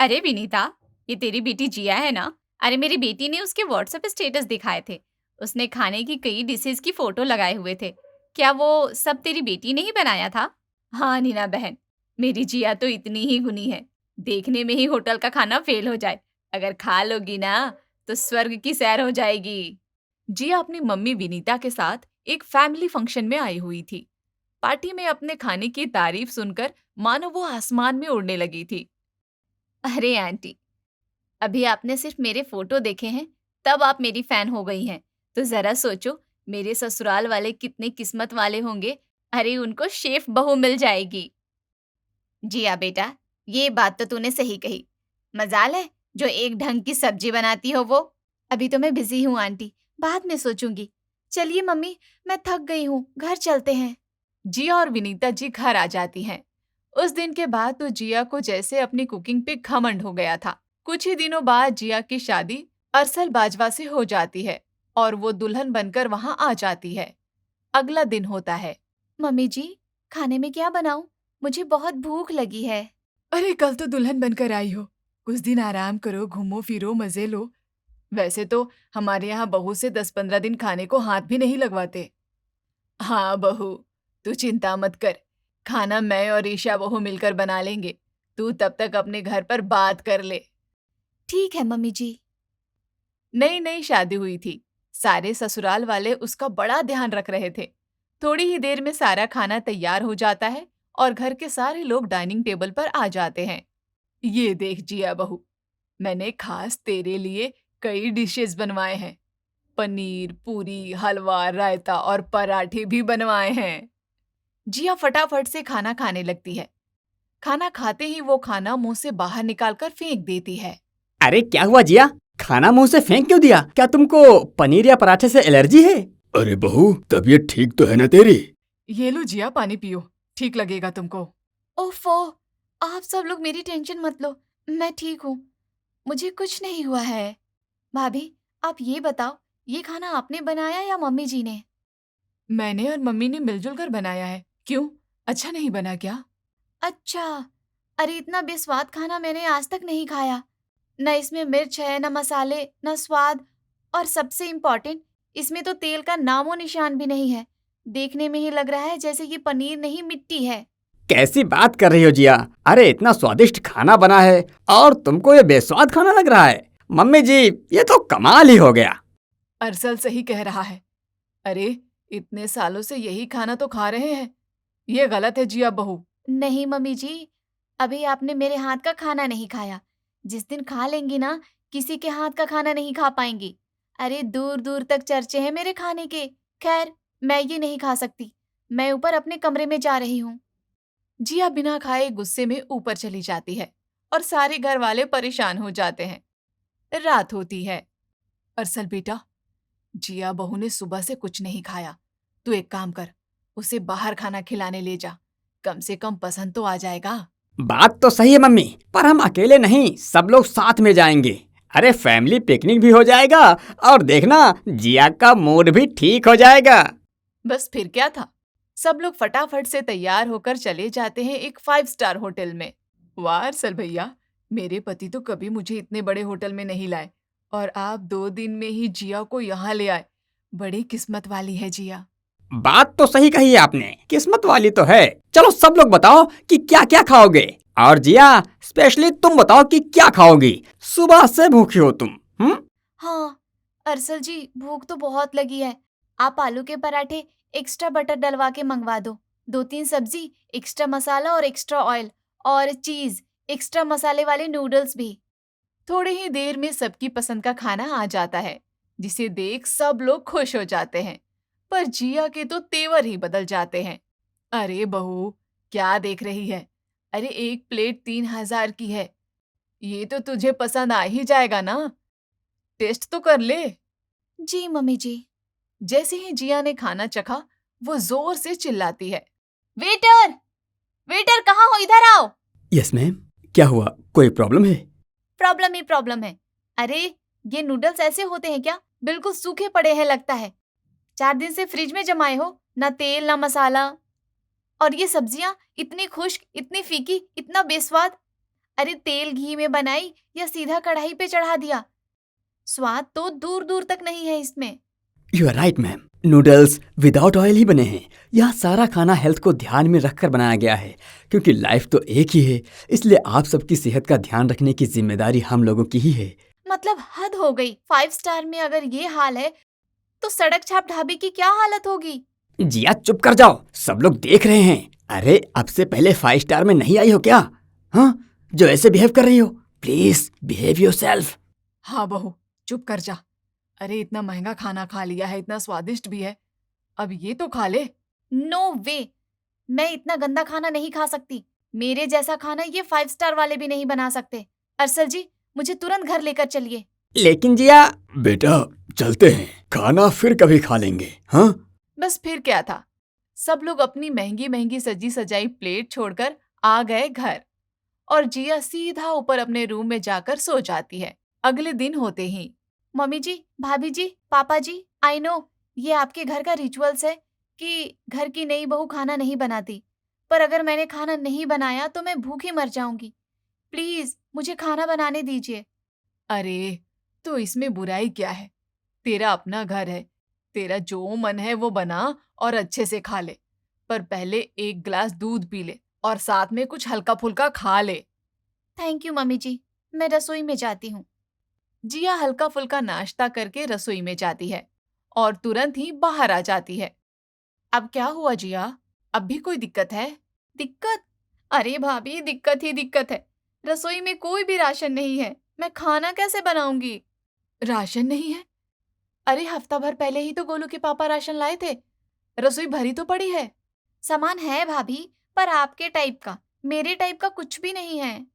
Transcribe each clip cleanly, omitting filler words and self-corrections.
अरे विनीता, ये तेरी बेटी जिया है ना? अरे मेरी बेटी ने उसके व्हाट्सएप स्टेटस दिखाए थे। उसने खाने की कई डिशेस की फोटो लगाए हुए थे। क्या वो सब तेरी बेटी ने ही बनाया था? हाँ नीना बहन, मेरी जिया तो इतनी ही गुनी है। देखने में ही होटल का खाना फेल हो जाए, अगर खा लोगी ना तो स्वर्ग की सैर हो जाएगी। जिया अपनी मम्मी विनीता के साथ एक फैमिली फंक्शन में आई हुई थी। पार्टी में अपने खाने की तारीफ सुनकर मानो वो आसमान में उड़ने लगी थी। अरे आंटी, अभी आपने सिर्फ मेरे फोटो देखे हैं, तब आप मेरी फैन हो गई हैं। तो जरा सोचो, मेरे ससुराल वाले कितने किस्मत वाले होंगे। अरे उनको शेफ बहू मिल जाएगी। जी हाँ बेटा, ये बात तो तूने सही कही। मजाल है जो एक ढंग की सब्जी बनाती हो वो। अभी तो मैं बिजी हूँ आंटी, बाद में सोचूंगी। चलिए मम्मी, मैं थक गई हूँ, घर चलते हैं। जिया और विनीता जी घर आ जाती हैं। उस दिन के बाद तो जिया को जैसे अपनी कुकिंग पे घमंड हो गया था। कुछ ही दिनों बाद जिया की शादी अरसल बाजवा से हो जाती है और वो दुल्हन बनकर वहां आ जाती है। अगला दिन होता है। मम्मी जी, खाने में क्या बनाऊं? मुझे बहुत भूख लगी है। अरे कल तो दुल्हन बनकर आई हो, कुछ दिन आराम करो, घूमो फिरो, मजे लो। वैसे तो हमारे यहाँ बहू से 10-15 दिन खाने को हाथ भी नहीं लगवाते। हाँ बहू, तू चिंता मत कर, खाना मैं और ईशा बहू मिलकर बना लेंगे। तू तब तक अपने घर पर बात कर ले। ठीक है मम्मी जी। नई नई शादी हुई थी, सारे ससुराल वाले उसका बड़ा ध्यान रख रहे थे। थोड़ी ही देर में सारा खाना तैयार हो जाता है और घर के सारे लोग डाइनिंग टेबल पर आ जाते हैं। ये देख जिया बहू, मैंने खास तेरे लिए कई डिशेस बनवाए हैं। पनीर, पूरी, हलवा, रायता और पराठे भी बनवाए हैं। जिया फटाफट से खाना खाने लगती है। खाना खाते ही वो खाना मुंह से बाहर निकालकर फेंक देती है। अरे क्या हुआ जिया? खाना मुंह से फेंक क्यों दिया? क्या तुमको पनीर या पराठे से एलर्जी है? अरे बहू, तबीयत ठीक तो है ना तेरी? ये लो जिया, पानी पियो, ठीक लगेगा तुमको। ओफो, आप सब लोग मेरी टेंशन मत लो, मैं ठीक हूँ, मुझे कुछ नहीं हुआ है। भाभी, आप ये बताओ, ये खाना आपने बनाया या मम्मी जी ने? मैंने और मम्मी ने मिलजुल कर बनाया है। क्यों, अच्छा नहीं बना क्या? अच्छा, अरे इतना बेस्वाद खाना मैंने आज तक नहीं खाया। न इसमें मिर्च है, न मसाले, न स्वाद, और सबसे इम्पोर्टेंट, इसमें तो तेल का नामो निशान भी नहीं है। देखने में ही लग रहा है जैसे ये पनीर नहीं मिट्टी है। कैसी बात कर रही हो जिया? अरे इतना स्वादिष्ट खाना बना है और तुमको ये बेस्वाद खाना लग रहा है? मम्मी जी, ये तो कमाल ही हो गया। अरसल सही कह रहा है। अरे इतने सालों से यही खाना तो खा रहे हैं, ये गलत है जिया बहू। नहीं मम्मी जी, अभी आपने मेरे हाथ का खाना नहीं खाया। जिस दिन खा लेंगी ना, किसी के हाथ का खाना नहीं खा पाएंगी। अरे दूर दूर तक चर्चे हैं मेरे खाने के। खैर, मैं ये नहीं खा सकती, मैं ऊपर अपने कमरे में जा रही हूँ। जिया बिना खाए गुस्से में ऊपर चली जाती है और सारे घर वाले परेशान हो जाते हैं। रात होती है। अरसल बेटा, जिया बहू ने सुबह से कुछ नहीं खाया। तू एक काम कर, उसे बाहर खाना खिलाने ले जा, कम से कम पसंद तो आ जाएगा। बात तो सही है मम्मी, पर हम अकेले नहीं, सब लोग साथ में जाएंगे। अरे फैमिली पिकनिक भी हो जाएगा और देखना जिया का मूड भी ठीक हो जाएगा। बस फिर क्या था, सब लोग फटाफट से तैयार होकर चले जाते हैं एक 5 स्टार होटल में। वाह अरसल भैया, मेरे पति तो कभी मुझे इतने बड़े होटल में नहीं लाए और आप 2 दिन में ही जिया को यहाँ ले आए। बड़ी किस्मत वाली है जिया। बात तो सही कही है आपने, किस्मत वाली तो है। चलो सब लोग बताओ कि क्या क्या खाओगे, और जिया स्पेशली तुम बताओ कि क्या खाओगी। सुबह से भूखी हो तुम। हाँ, अरसल जी भूख तो बहुत लगी है। आप आलू के पराठे एक्स्ट्रा बटर डलवा के मंगवा दो, 2-3 सब्जी, एक्स्ट्रा मसाला और एक्स्ट्रा ऑयल, और चीज, एक्स्ट्रा मसाले वाले नूडल्स भी। थोड़ी ही देर में सबकी पसंद का खाना आ जाता है, जिसे देख सब लोग खुश हो जाते हैं। पर जिया के तो तेवर ही बदल जाते हैं। अरे बहू, क्या देख रही है? अरे एक प्लेट 3,000 की है, ये तो तुझे पसंद आ ही जाएगा ना, टेस्ट तो कर ले। जी मम्मी जी। जैसे ही जिया ने खाना चखा, वो जोर से चिल्लाती है, वेटर, वेटर कहाँ हो, इधर आओ। यस मैम, क्या हुआ, कोई प्रॉब्लम है? प्रॉब्लम ही प्रॉब्लम है। अरे ये नूडल्स ऐसे होते हैं क्या, बिल्कुल सूखे पड़े हैं लगता है। 4 दिन से फ्रिज में जमाए हो, ना तेल ना मसाला। और ये सब्जियां इतनी खुश्क, इतनी फीकी, इतना बेस्वाद। अरे तेल घी में बनाई या सीधा कढ़ाई पे चढ़ा दिया, स्वाद तो दूर दूर तक नहीं है इसमें। You are right ma'am, noodles without oil ही बने हैं। यह सारा खाना हेल्थ को ध्यान में रखकर बनाया गया है, क्योंकि लाइफ तो एक ही है, इसलिए आप सबकी सेहत का ध्यान रखने की जिम्मेदारी हम लोगों की ही है। मतलब हद हो गई, 5 स्टार में अगर ये हाल है तो सड़क छाप ढाबे की क्या हालत होगी। जिया चुप कर जाओ, सब लोग देख रहे हैं। अरे अब से पहले 5 स्टार में नहीं आई हो क्या? हाँ, जो ऐसे बिहेव कर रही हो, प्लीज बिहेव योरसेल्फ। हाँ बहू, चुप कर जा। अरे इतना महंगा खाना खा लिया है, इतना स्वादिष्ट भी है, अब ये तो खा ले। नो वे, मैं इतना गंदा खाना नहीं खा सकती। मेरे जैसा खाना ये 5 स्टार वाले भी नहीं बना सकते। अरसल जी, मुझे तुरंत घर लेकर चलिए। लेकिन जिया, बेटा चलते हैं, खाना फिर कभी खा लेंगे। हाँ बस फिर क्या था, सब लोग अपनी महंगी महंगी सजी सजाई प्लेट छोड़कर आ गए घर, और जिया सीधा ऊपर अपने रूम में जाकर सो जाती है। अगले दिन होते ही, मम्मी जी, भाभी जी, पापा जी, आई नो ये आपके घर का रिचुअल्स है कि घर की नई बहू खाना नहीं बनाती, पर अगर मैंने खाना नहीं बनाया तो मैं भूखी मर जाऊंगी। प्लीज मुझे खाना बनाने दीजिए। अरे तो इसमें बुराई क्या है, तेरा अपना घर है, तेरा जो मन है वो बना और अच्छे से खा ले, पर पहले 1 गिलास दूध पी ले और साथ में कुछ हल्का फुल्का खा ले। थैंक यू मम्मी जी, मैं रसोई में जाती हूँ। जिया हल्का फुल्का नाश्ता करके रसोई में जाती है और तुरंत ही बाहर आ जाती है। अब क्या हुआ जिया, अब भी कोई दिक्कत है? दिक्कत? अरे भाभी, दिक्कत ही दिक्कत है। रसोई में कोई भी राशन नहीं है, मैं खाना कैसे बनाऊंगी। राशन नहीं है? अरे हफ्ता भर पहले ही तो गोलू के पापा राशन लाए थे, रसोई भरी तो पड़ी है। सामान है भाभी, पर आपके टाइप का, मेरे टाइप का कुछ भी नहीं है।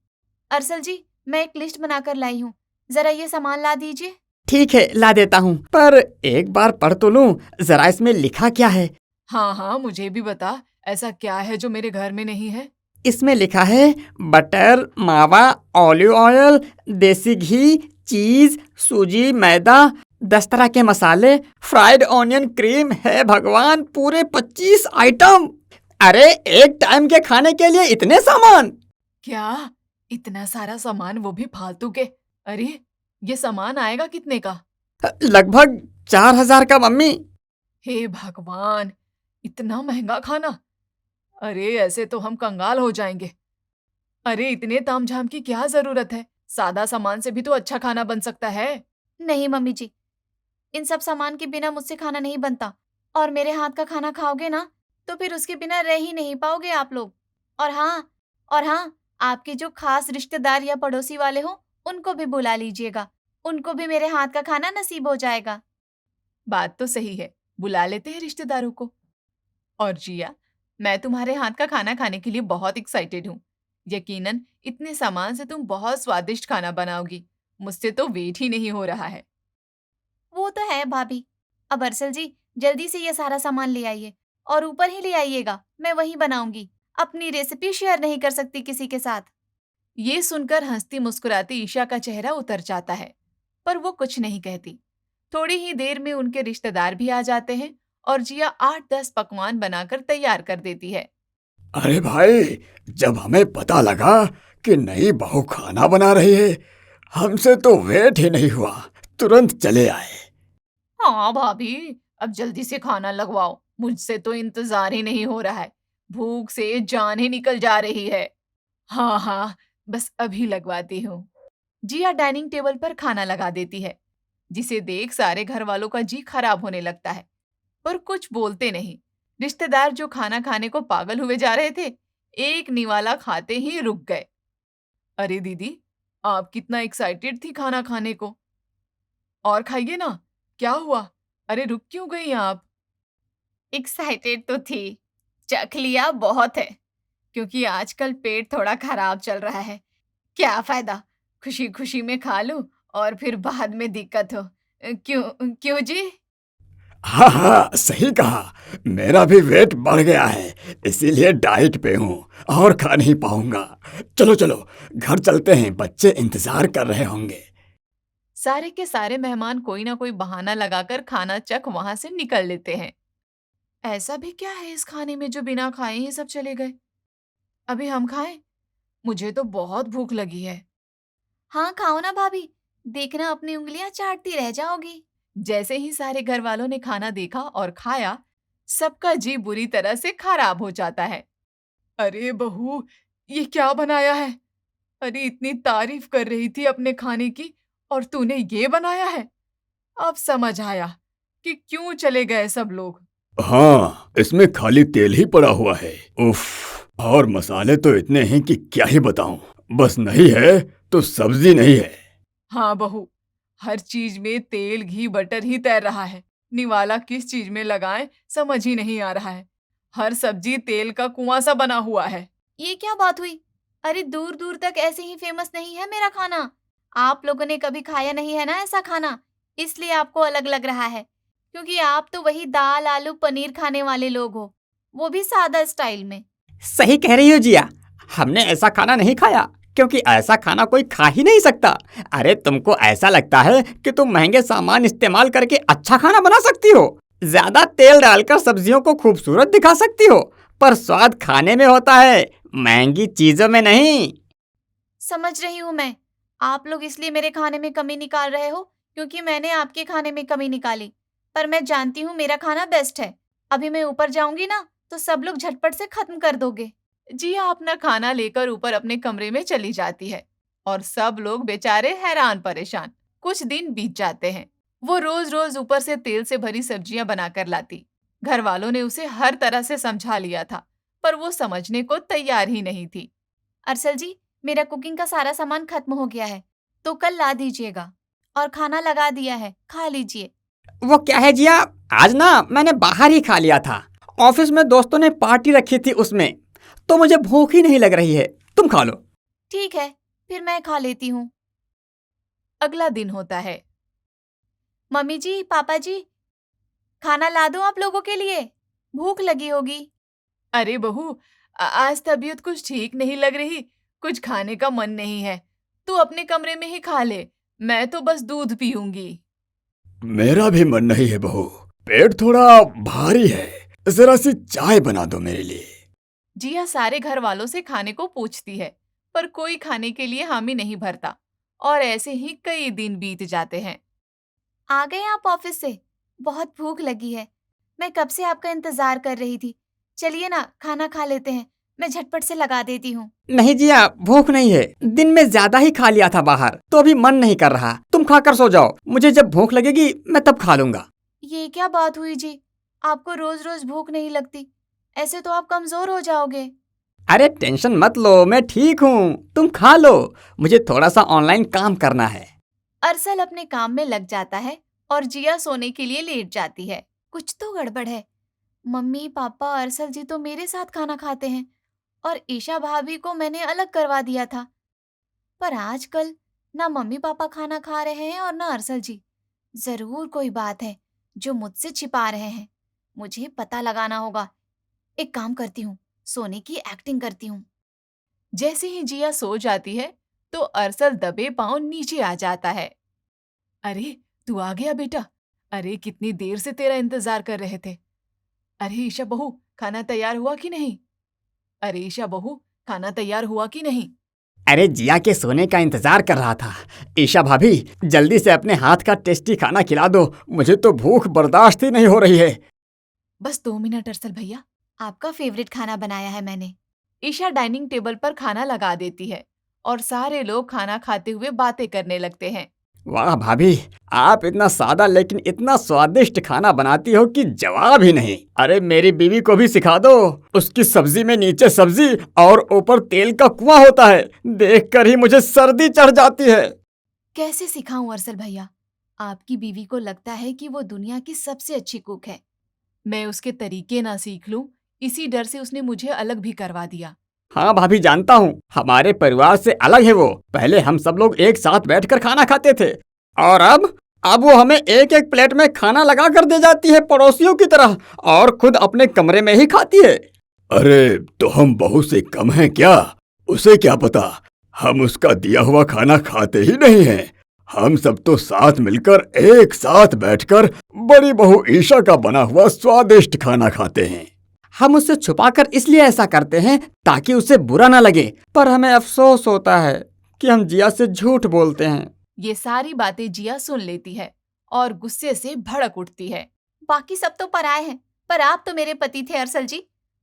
अरसल जी, मैं एक लिस्ट बनाकर लाई हूँ, जरा ये सामान ला दीजिए। ठीक है ला देता हूँ, पर एक बार पढ़ तो लूं, जरा इसमें लिखा क्या है। हाँ हाँ, मुझे भी बता, ऐसा क्या है जो मेरे घर में नहीं है? इसमें लिखा है बटर, मावा, ऑलिव ऑयल, देसी घी, चीज, सूजी, मैदा, 10 तरह के मसाले, फ्राइड ऑनियन क्रीम। है भगवान, पूरे 25 आइटम। अरे एक टाइम के खाने के लिए इतने सामान? क्या इतना सारा सामान, वो भी फालतू के? अरे ये सामान आएगा कितने का? लगभग 4000 का मम्मी। हे भगवान, इतना महंगा खाना! अरे ऐसे तो हम कंगाल हो जाएंगे। अरे इतने तामझाम की क्या जरूरत है, सादा सामान से भी तो अच्छा खाना बन सकता है। नहीं मम्मी जी, इन सब सामान के बिना मुझसे खाना नहीं बनता, और मेरे हाथ का खाना खाओगे ना तो फिर उसके बिना रह ही नहीं पाओगे आप लोग। और हाँ, आपके जो खास रिश्तेदार या पड़ोसी वाले हो उनको भी बुला लीजिएगा, उनको भी मेरे हाथ का खाना नसीब हो जाएगा। बात तो सही है, बुला लेते हैं रिश्तेदारों को। और जिया, मैं तुम्हारे हाथ का खाना खाने के लिए बहुत एक्साइटेड हूँ। यकीनन इतने सामान से तुम बहुत स्वादिष्ट खाना बनाओगी, मुझसे तो वेट ही नहीं हो रहा है। वो तो है भाभी। अब अरसल जी, जल्दी से ये सारा सामान ले आइए, और ऊपर ही ले आइएगा, मैं वहीं बनाऊंगी। अपनी रेसिपी शेयर नहीं कर सकती किसी के साथ। ये सुनकर हंसती मुस्कुराती ईशा का चेहरा उतर जाता है, पर वो कुछ नहीं कहती। थोड़ी ही देर में उनके रिश्तेदार भी आ जाते हैं और जिया 8-10 पकवान बनाकर तैयार कर देती है। अरे भाई, जब हमें पता लगा कि नई बहू खाना बना रही है, हमसे तो वेट ही नहीं हुआ, तुरंत चले आए। हाँ भाभी, अब जल्दी से खाना लगवाओ, मुझसे तो इंतजार ही नहीं हो रहा है, भूख से जान ही निकल जा रही है। हाँ हाँ, बस अभी लगवाती हूँ। जिया डाइनिंग टेबल पर खाना लगा देती है, जिसे देख सारे घर वालों का जी खराब होने लगता है, पर कुछ बोलते नहीं। रिश्तेदार जो खाना खाने को पागल हुए जा रहे थे, एक निवाला खाते ही रुक गए। अरे दीदी, आप कितना एक्साइटेड थी खाना खाने को, और खाइए ना, क्या हुआ? अरे रुक क्यों गई आप? एक्साइटेड तो थी, चख लिया बहुत है, क्योंकि आजकल पेट थोड़ा खराब चल रहा है। क्या फायदा, खुशी खुशी में खा लूं और फिर बाद में दिक्कत हो। क्यों क्यों जी? हाँ हाँ, सही कहा, मेरा भी वेट बढ़ गया है, इसीलिए डाइट पे हूँ और खा नहीं पाऊंगा। चलो चलो, घर चलते हैं, बच्चे इंतजार कर रहे होंगे। सारे के सारे मेहमान कोई ना कोई बहाना लगाकर खाना चख वहां से निकल लेते हैं। ऐसा भी क्या है इस खाने में जो बिना खाए ही सब चले गए? अभी हम खाएं? मुझे तो बहुत भूख लगी है। हाँ खाओ ना भाभी, देखना अपनी उंगलियां चाटती रह जाओगी। जैसे ही सारे घर वालों ने खाना देखा और खाया, सबका जी बुरी तरह से खराब हो जाता है। अरे बहू, ये क्या बनाया है? अरे इतनी तारीफ कर रही थी अपने खाने की और तूने ये बनाया है। अब समझ आया कि क्यों चले गए सब लोग। हाँ, इसमें खाली तेल ही पड़ा हुआ है। उफ, और मसाले तो इतने हैं कि क्या ही बताऊं। बस नहीं है तो सब्जी नहीं है। हाँ बहू, हर चीज में तेल घी बटर ही तैर रहा है। निवाला किस चीज में लगाएं समझ ही नहीं आ रहा है। हर सब्जी तेल का कुआं सा बना हुआ है। ये क्या बात हुई? अरे दूर दूर तक ऐसे ही फेमस नहीं है मेरा खाना। आप लोगों ने कभी खाया नहीं है ना ऐसा खाना, इसलिए आपको अलग लग रहा है। क्योंकि आप तो वही दाल आलू पनीर खाने वाले लोग हो, वो भी सादा स्टाइल में। सही कह रही हो जिया, हमने ऐसा खाना नहीं खाया क्योंकि ऐसा खाना कोई खा ही नहीं सकता। अरे तुमको ऐसा लगता है कि तुम महंगे सामान इस्तेमाल करके अच्छा खाना बना सकती हो, ज्यादा तेल डालकर सब्जियों को खूबसूरत दिखा सकती हो, पर स्वाद खाने में होता है, महंगी चीजों में नहीं। समझ रही हूँ मैं, आप लोग इसलिए मेरे खाने में कमी निकाल रहे हो क्योंकि मैंने आपके खाने में कमी निकाली। पर मैं जानती हूँ मेरा खाना बेस्ट है। अभी मैं ऊपर जाऊंगी ना तो सब लोग झटपट से खत्म कर दोगे। जिया अपना खाना लेकर ऊपर अपने कमरे में चली जाती है और सब लोग बेचारे हैरान परेशान। कुछ दिन बीत जाते हैं। वो रोज रोज ऊपर से तेल से भरी सब्जियां बनाकर लाती। घर वालों ने उसे हर तरह से समझा लिया था, पर वो समझने को तैयार ही नहीं थी। अरसल जी, मेरा कुकिंग का सारा सामान खत्म हो गया है, तो कल ला दीजिएगा। और खाना लगा दिया है, खा लीजिए। वो क्या है जिया, आज ना मैंने बाहर ही खा लिया था। ऑफिस में दोस्तों ने पार्टी रखी थी, उसमें तो मुझे भूख ही नहीं लग रही है। तुम खा लो। ठीक है, फिर मैं खा लेती हूँ। अगला दिन होता है। मम्मी जी, पापा जी, खाना ला दूं आप लोगों के लिए? भूख लगी होगी। अरे बहू, आज तबीयत कुछ ठीक नहीं लग रही, कुछ खाने का मन नहीं है। तू अपने कमरे में ही खा ले, मैं तो बस दूध पीऊंगी। मेरा भी मन नहीं है बहू, पेट थोड़ा भारी है। जरा सी चाय बना दो मेरे लिए। जिया सारे घर वालों से खाने को पूछती है, पर कोई खाने के लिए हामी नहीं भरता और ऐसे ही कई दिन बीत जाते हैं। आ गए आप ऑफिस से? बहुत भूख लगी है, मैं कब से आपका इंतजार कर रही थी। चलिए ना, खाना खा लेते हैं, मैं झटपट से लगा देती हूँ। नहीं जिया, भूख नहीं है, दिन में ज्यादा ही खा लिया था बाहर, तो अभी मन नहीं कर रहा। तुम खाकर सो जाओ, मुझे जब भूख लगेगी मैं तब खा लूंगा। ये क्या बात हुई जी, आपको रोज रोज भूख नहीं लगती? ऐसे तो आप कमजोर हो जाओगे। अरे टेंशन मत लो, मैं ठीक हूँ, तुम खा लो, मुझे थोड़ा सा ऑनलाइन काम करना है। अरसल अपने काम में लग जाता है और जिया सोने के लिए लेट जाती है। कुछ तो गड़बड़ है। मम्मी पापा अरसल जी तो मेरे साथ खाना खाते हैं और ईशा भाभी को मैंने अलग करवा दिया था। पर आजकल ना मम्मी पापा खाना खा रहे हैं और ना अरसल जी। जरूर कोई बात है जो मुझसे छिपा रहे हैं। मुझे पता लगाना होगा। एक काम करती हूँ, सोने की एक्टिंग करती हूँ। जैसे ही जिया सो जाती है तो अरसल दबे पांव नीचे आ जाता है। अरे तू आ गया बेटा, अरे कितनी देर से तेरा इंतजार कर रहे थे। अरे ईशा बहू, खाना तैयार हुआ कि नहीं? अरे ईशा बहू, खाना तैयार हुआ कि नहीं? अरे जिया के सोने का इंतजार कर रहा था। ईशा भाभी, जल्दी से अपने हाथ का टेस्टी खाना खिला दो, मुझे तो भूख बर्दाश्त ही नहीं हो रही है। बस 2 मिनट अरसल भैया। आपका फेवरेट खाना बनाया है मैंने। ईशा डाइनिंग टेबल पर खाना लगा देती है और सारे लोग खाना खाते हुए बातें करने लगते हैं। वाह भाभी, आप इतना सादा लेकिन इतना स्वादिष्ट खाना बनाती हो कि जवाब ही नहीं। अरे मेरी बीवी को भी सिखा दो, उसकी सब्जी में नीचे सब्जी और ऊपर तेल का कुआं होता है, देखकर ही मुझे सर्दी चढ़ जाती है। कैसे सिखाऊं अरसल भैया? आपकी बीवी को लगता है कि वो दुनिया की सबसे अच्छी कुक है। मैं उसके तरीके ना सीख लूं, इसी डर से उसने मुझे अलग भी करवा दिया। हाँ भाभी, जानता हूँ, हमारे परिवार से अलग है वो। पहले हम सब लोग एक साथ बैठकर खाना खाते थे और अब वो हमें एक एक प्लेट में खाना लगा कर दे जाती है पड़ोसियों की तरह, और खुद अपने कमरे में ही खाती है। अरे तो हम बहू से कम हैं क्या? उसे क्या पता, हम उसका दिया हुआ खाना खाते ही नहीं हैं। हम सब तो साथ मिलकर एक साथ बैठकर बड़ी बहू ईशा का बना हुआ स्वादिष्ट खाना खाते हैं। हम उससे छुपाकर इसलिए ऐसा करते हैं ताकि उसे बुरा ना लगे, पर हमें अफसोस होता है कि हम जिया से झूठ बोलते हैं। ये सारी बातें जिया सुन लेती है और गुस्से से भड़क उठती है। बाकी सब तो पराए हैं, पर आप तो मेरे पति थे अरसल जी।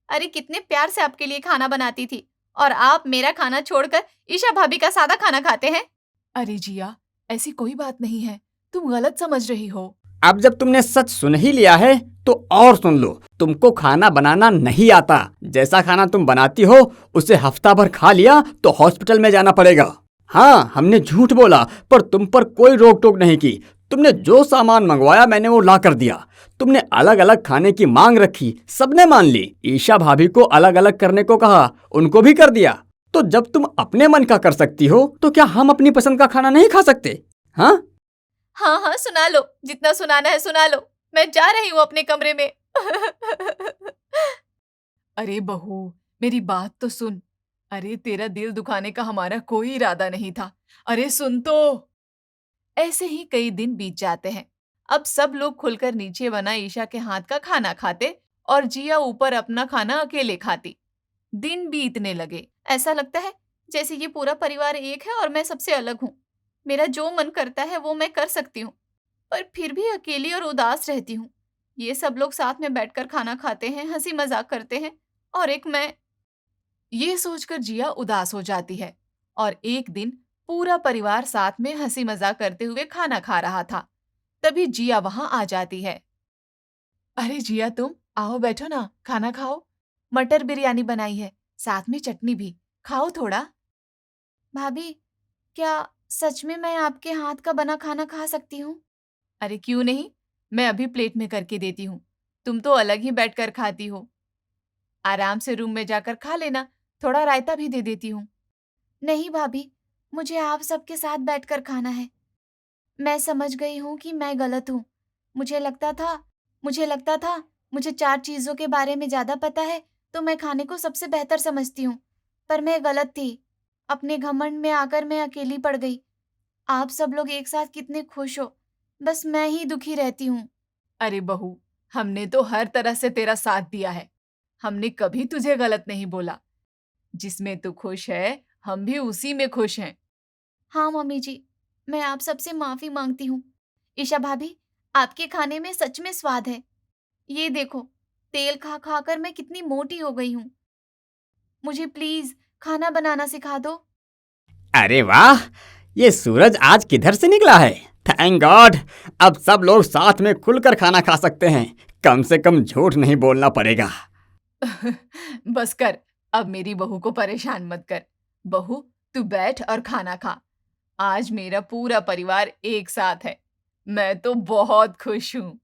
अरे कितने प्यार से आपके लिए खाना बनाती थी, और आप मेरा खाना छोड़कर ईशा भाभी का सादा खाना खाते हैं। अरे जिया, ऐसी कोई बात नहीं है, तुम गलत समझ रही हो। अब जब तुमने सच सुन ही लिया है तो और सुन लो, तुमको खाना बनाना नहीं आता। जैसा खाना तुम बनाती हो उसे हफ्ता भर खा लिया तो हॉस्पिटल में जाना पड़ेगा। हाँ, हमने झूठ बोला पर तुम पर कोई रोक टोक नहीं की। तुमने जो सामान मंगवाया मैंने वो ला कर दिया। तुमने अलग अलग खाने की मांग रखी, सबने मान ली। ईशा भाभी को अलग अलग करने को कहा, उनको भी कर दिया। तो जब तुम अपने मन का कर सकती हो तो क्या हम अपनी पसंद का खाना नहीं खा सकते? हाँ हाँ हाँ, सुना लो, जितना सुनाना है सुना लो। मैं जा रही हूँ अपने कमरे में। अरे बहू, मेरी बात तो सुन। अरे तेरा दिल दुखाने का हमारा कोई इरादा नहीं था। अरे सुन तो। ऐसे ही कई दिन बीत जाते हैं। अब सब लोग खुलकर नीचे बना ईशा के हाथ का खाना खाते और जिया ऊपर अपना खाना अकेले खाती। दिन बीतने लगे। ऐसा लगता है जैसे ये पूरा परिवार एक है और मैं सबसे अलग हूँ। मेरा जो मन करता है वो मैं कर सकती हूँ, पर फिर भी अकेली और उदास रहती हूँ। ये सब लोग साथ में बैठकर खाना खाते हैं, हंसी मजाक करते हैं, और एक मैं। ये सोचकर जिया उदास हो जाती है और एक दिन पूरा परिवार साथ में हंसी मजाक करते हुए खाना खा रहा था। तभी जिया वहां आ जाती है। अरे जिया, तुम आओ, बैठो ना, खाना खाओ। मटर बिरयानी बनाई है, साथ में चटनी भी, खाओ थोड़ा। भाभी, क्या सच में मैं आपके हाथ का बना खाना खा सकती हूँ? अरे क्यों नहीं, मैं अभी प्लेट में करके देती हूँ। तुम तो अलग ही बैठकर खाती हो। आराम से रूम में जाकर खा लेना, थोड़ा रायता भी दे देती हूँ। नहीं भाभी, मुझे आप सबके साथ बैठकर खाना है। मैं समझ गई हूँ कि मैं गलत हूँ। मुझे लगता था मुझे 4 चीज़ों के बारे में ज़्यादा पता है तो मैं खाने को सबसे बेहतर समझती हूँ। पर मैं गलत थी। अपने घमंड में आकर मैं अकेली पड़ गई। आप सब लोग एक साथ कितने खुश हो, बस मैं ही दुखी रहती हूँ। अरे बहू, हमने तो हर तरह से तेरा साथ दिया है। हमने कभी तुझे गलत नहीं बोला। जिसमें तू खुश है, हम भी उसी में खुश हैं। हाँ मम्मी जी, मैं आप सबसे माफ़ी मांगती हूँ। ईशा भाभी, आपके खाने में सच में स्वाद है। ये देखो, तेल खा खा कर मैं कितनी मोटी हो गई हूँ। मुझे प्लीज खाना बनाना सिखा दो। अरे वाह, ये सूरज आज किधर से निकला है? थैंक गॉड, अब सब लोग साथ में खुलकर खाना खा सकते हैं। कम से कम झूठ नहीं बोलना पड़ेगा। बस कर, अब मेरी बहू को परेशान मत कर। बहू, तू बैठ और खाना खा। आज मेरा पूरा परिवार एक साथ है। मैं तो बहुत खुश हूँ।